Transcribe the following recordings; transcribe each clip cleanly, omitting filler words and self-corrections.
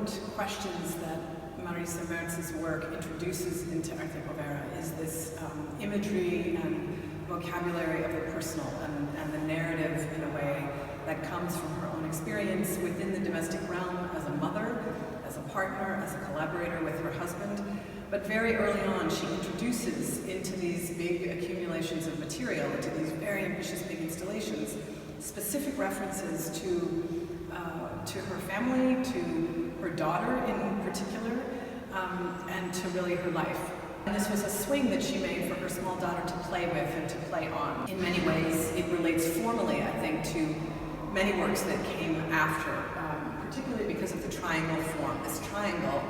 important questions that Marisa Merz's work introduces into Arte Povera is this imagery and vocabulary of the personal and the narrative in a way that comes from her own experience within the domestic realm as a mother, as a partner, as a collaborator with her husband. But very early on, she introduces into these big accumulations of material, into these very ambitious big installations, specific references to her family, to her daughter in particular, and to really her life. And this was a swing that she made for her small daughter to play with and to play on. In many ways, it relates formally, I think, to many works that came after, particularly because of the triangle form. This triangle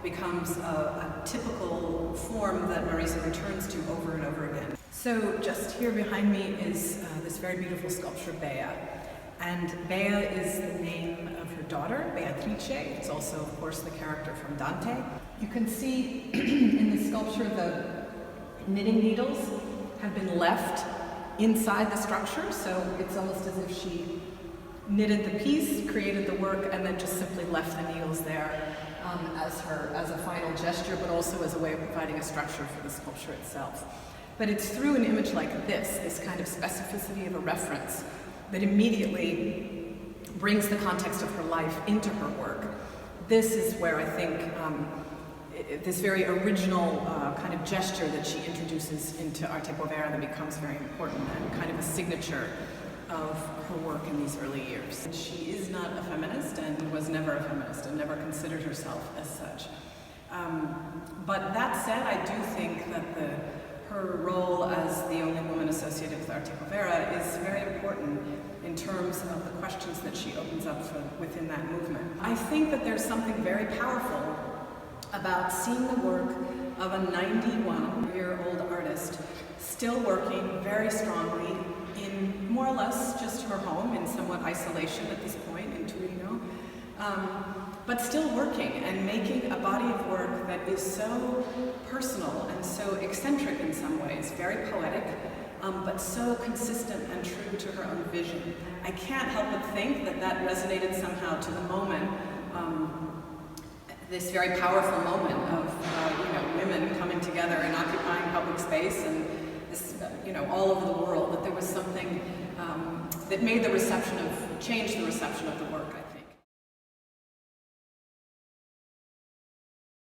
becomes a typical form that Marisa returns to over and over again. So just here behind me is this very beautiful sculpture, Bea. And Bea is the name of her daughter, Beatrice. It's also, of course, the character from Dante. You can see in the sculpture the knitting needles have been left inside the structure, so it's almost as if she knitted the piece, created the work, and then just simply left the needles there as a final gesture, but also as a way of providing a structure for the sculpture itself. But it's through an image like this kind of specificity of a reference, that immediately brings the context of her life into her work. This is where I think this very original kind of gesture that she introduces into Arte Povera that becomes very important and kind of a signature of her work in these early years. She is not a feminist and was never a feminist and never considered herself as such. But that said, I do think that her role as the only woman associated with Arte Povera is very important in terms of the questions that she opens up within that movement. I think that there's something very powerful about seeing the work of a 91-year-old artist still working very strongly in more or less just her home, in somewhat isolation at this point in Torino, but still working and making a body of work that is so personal and so eccentric in some ways, very poetic, but so consistent and true to her own vision. I can't help but think that that resonated somehow to the moment, this very powerful moment of women coming together and occupying public space and this, all over the world, that there was something that made changed the reception of the work, I think.